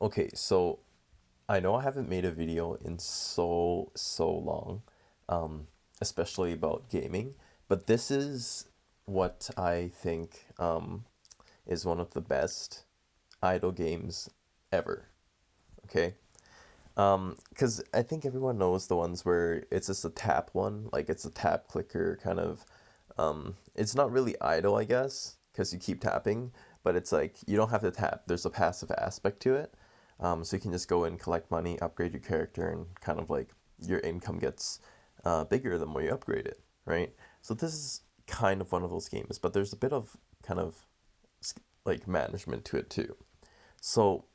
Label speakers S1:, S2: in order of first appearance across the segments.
S1: Okay, so I know I haven't made a video in so long, um, especially about gaming, but this is what I think is one of the best idle games ever. Okay, because I think everyone knows the ones where it's just a tap one, like it's a tap clicker kind of. It's not really idle, I guess, because you keep tapping, but it's like you don't have to tap. There's a passive aspect to it, so you can just go and collect money, upgrade your character, and kind of like your income gets bigger the more you upgrade it, right? So this is kind of one of those games, but there's a bit of kind of like management to it too. So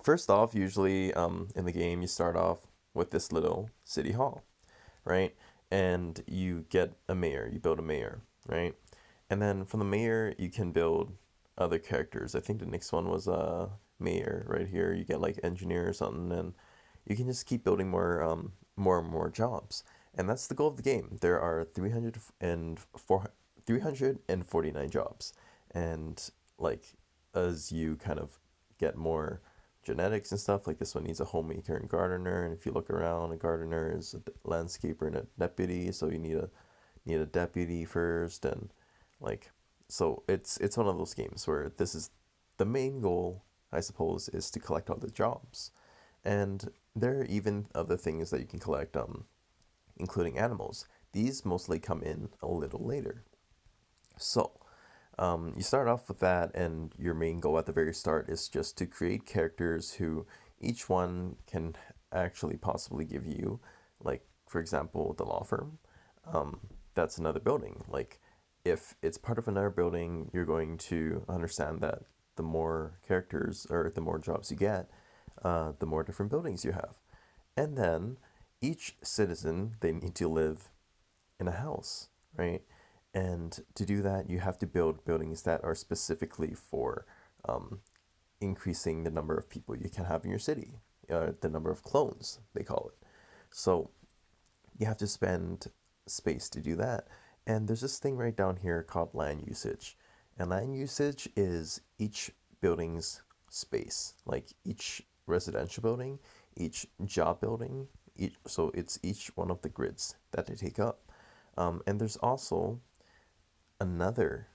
S1: first off, usually in the game, you start off with this little city hall, right? And you get a mayor, you build a mayor, right? And then from the mayor, you can build other characters. I think the next one was a mayor right here. You get like engineer or something, and you can just keep building more and more jobs. And that's the goal of the game. There are 349 jobs. And like as you kind of get more genetics and stuff, like this one needs a homemaker and gardener. And if you look around, a gardener is a landscaper and a deputy, so you need a deputy first, and like so it's one of those games where this is the main goal, I suppose, is to collect all the jobs. And there are even other things that you can collect, including animals. These mostly come in a little later. So, you start off with that, and your main goal at the very start is just to create characters who each one can actually possibly give you, like, for example, the law firm. Um, that's another building. Like, if it's part of another building, you're going to understand that the more characters or the more jobs you get, the more different buildings you have. And then each citizen, they need to live in a house, right? And to do that, you have to build buildings that are specifically for um, increasing the number of people you can have in your city, the number of clones, they call it. So you have to spend space to do that. And there's this thing right down here called land usage. And land usage is each building's space, like each residential building, each job building, so it's each one of the grids that they take up. And there's also another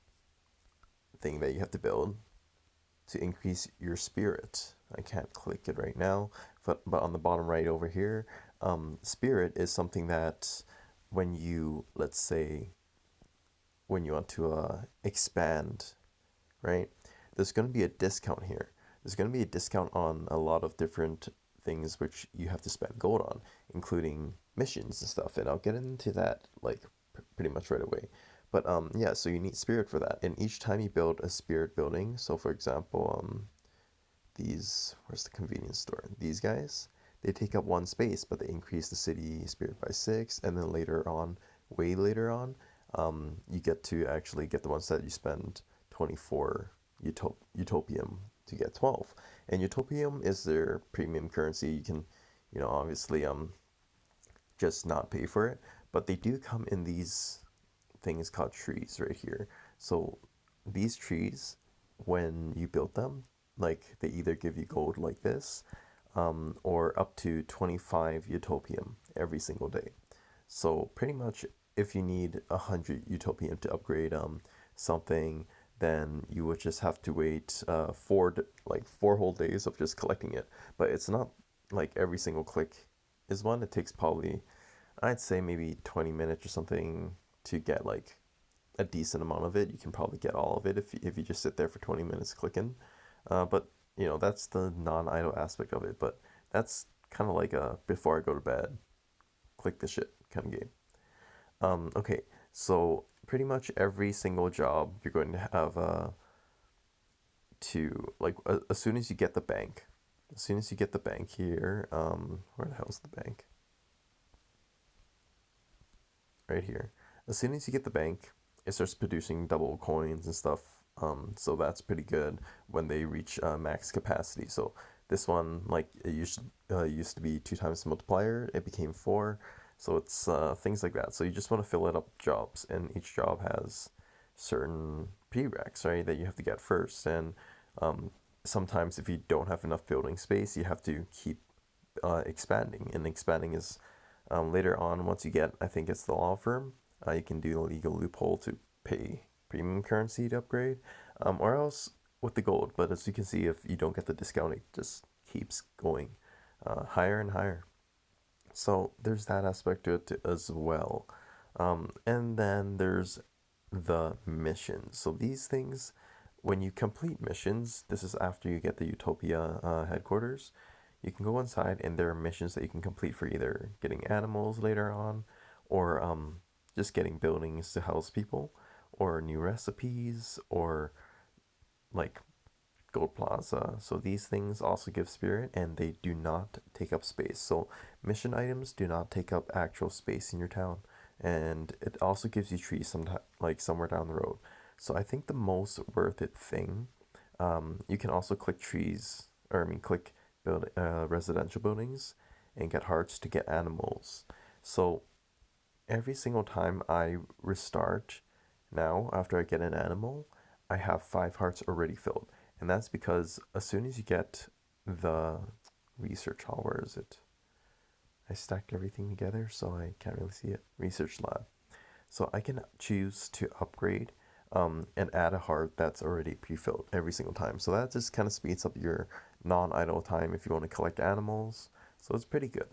S1: thing that you have to build to increase your spirit. I can't click it right now, but on the bottom right over here, spirit is something that when you, let's say, when you want to expand, right? There's going to be a discount here. There's going to be a discount on a lot of different things which you have to spend gold on, including missions and stuff. And I'll get into that like pretty much right away. But yeah, so you need spirit for that. And each time you build a spirit building, so for example, where's the convenience store? These guys, they take up one space, but they increase the city spirit by six, and then later on, way later on, you get to actually get the ones that you spend 24 Utopium to get 12. And Utopium is their premium currency. You can, obviously just not pay for it, but they do come in these things called trees right here. So these trees, when you build them, like they either give you gold like this, or up to 25 Utopium every single day. So pretty much, if you need 100 Utopium to upgrade something, then you would just have to wait like 4 whole days of just collecting it. But it's not like every single click is one. It takes probably, I'd say, maybe 20 minutes or something to get like a decent amount of it. You can probably get all of it if you just sit there for 20 minutes clicking. But that's the non-idle aspect of it. But that's kind of like a before I go to bed, click the shit kind of game. Okay, so pretty much every single job you're going to have to like as soon as you get the bank, as soon as you get the bank here, where the hell's the bank? Right here. As soon as you get the bank, it starts producing double coins and stuff. So that's pretty good when they reach max capacity. So this one, like it used to be 2 times the multiplier, it became 4. So it's things like that. So you just want to fill it up with jobs, and each job has certain prereqs, right, that you have to get first. And sometimes if you don't have enough building space, you have to keep expanding. And expanding is later on, once you get, I think it's the law firm, you can do a legal loophole to pay premium currency to upgrade, or else with the gold. But as you can see, if you don't get the discount, it just keeps going higher and higher. So there's that aspect to it as well. And then there's the missions. So these things, when you complete missions, this is after you get the Utopia headquarters, you can go inside and there are missions that you can complete for either getting animals later on or just getting buildings to house people or new recipes or like Gold Plaza. So these things also give spirit and they do not take up space. So mission items do not take up actual space in your town. And it also gives you trees like somewhere down the road. So I think the most worth it thing, you can also click trees, or I mean click residential buildings and get hearts to get animals. So every single time I restart now, after I get an animal, I have 5 hearts already filled. And that's because as soon as you get the research hall, where is it? I stacked everything together so I can't really see it. Research lab. So I can choose to upgrade and add a heart that's already pre-filled every single time. So that just kind of speeds up your non-idle time if you want to collect animals. So it's pretty good.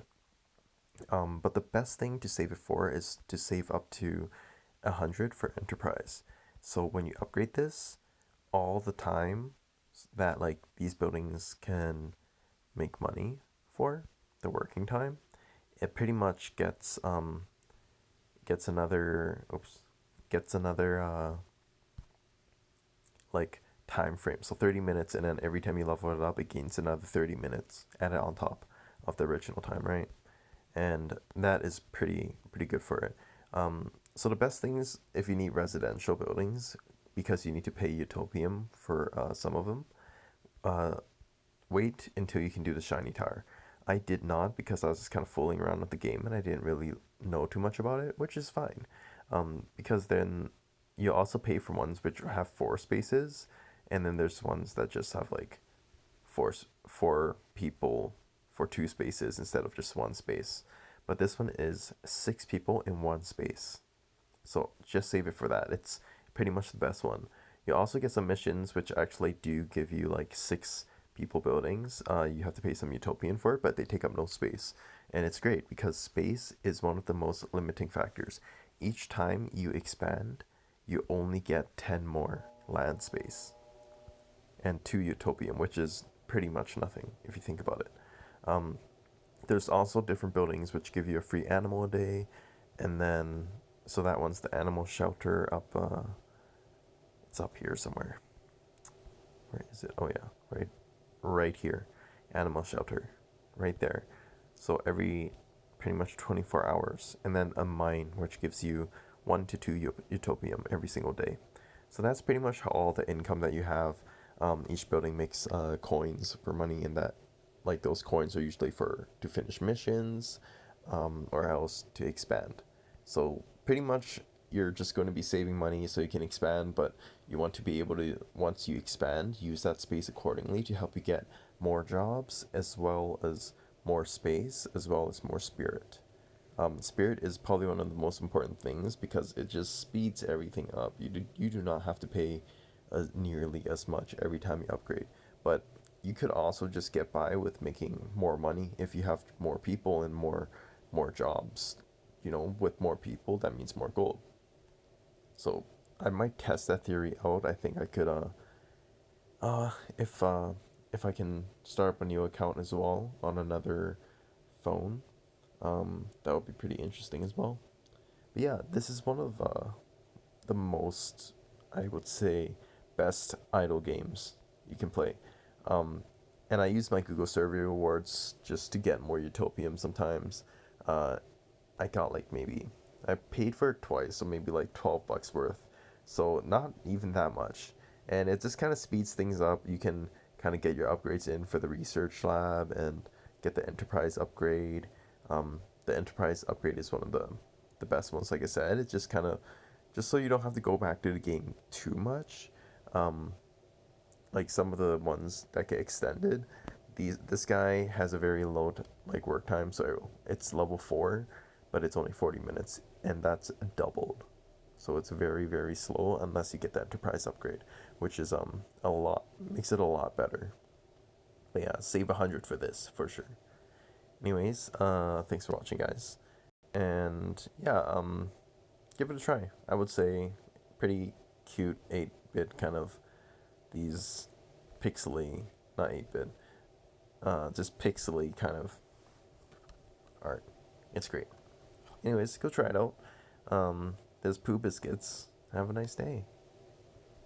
S1: But the best thing to save it for is to save up to 100 for enterprise. So when you upgrade this, all the time that like these buildings can make money for the working time, it pretty much gets another gets another like time frame. So 30 minutes, and then every time you level it up, it gains another 30 minutes added on top of the original time, right? And that is pretty good for it. So the best things if you need residential buildings, because you need to pay Utopium for some of them, uh, wait until you can do the shiny tower. I did not because I was just kind of fooling around with the game and I didn't really know too much about it, which is fine. Because then you also pay for ones which have 4 spaces, and then there's ones that just have like four people for 2 spaces instead of just 1 space. But this one is 6 people in 1 space. So just save it for that. It's pretty much the best one. You also get some missions which actually do give you like 6 people buildings. You have to pay some Utopian for it, but they take up no space. And it's great because space is one of the most limiting factors. Each time you expand, you only get 10 more land space and 2 Utopium, which is pretty much nothing if you think about it. Um, there's also different buildings which give you a free animal a day, and then so that one's the animal shelter up. It's up here somewhere. Where is it? Oh yeah, right here, animal shelter, right there. So every pretty much 24 hours, and then a mine which gives you 1 to 2 Utopium every single day. So that's pretty much all the income that you have. Each building makes coins for money, and that like those coins are usually for to finish missions, or else to expand. So pretty much you're just going to be saving money so you can expand, but you want to be able to, once you expand, use that space accordingly to help you get more jobs as well as more space as well as more spirit. Spirit is probably one of the most important things because it just speeds everything up. You do not have to pay nearly as much every time you upgrade, but you could also just get by with making more money if you have more people and more jobs. You know, with more people, that means more gold. So I might test that theory out. I think I could uh if uh if I can start up a new account as well on another phone, that would be pretty interesting as well. But yeah, this is one of the most, I would say, best idle games you can play. Um, and I use my Google survey rewards just to get more Utopium sometimes. Uh, I got like maybe I paid for it twice, so maybe like $12 worth. So not even that much. And it just kind of speeds things up. You can kind of get your upgrades in for the research lab and get the enterprise upgrade. The enterprise upgrade is one of the best ones. Like I said, it's just so you don't have to go back to the game too much. Um, like some of the ones that get extended, this guy has a very low like work time, so it's level 4, but it's only 40 minutes, and that's doubled. So it's very very slow unless you get the enterprise upgrade, which is a lot, makes it a lot better. But yeah, save 100 for this for sure. Anyways, thanks for watching, guys, and yeah, give it a try. I would say pretty cute 8-bit kind of, these pixely, not 8-bit, just pixely kind of art. It's great. Anyways, go try it out. There's Poo Biscuits. Have a nice day.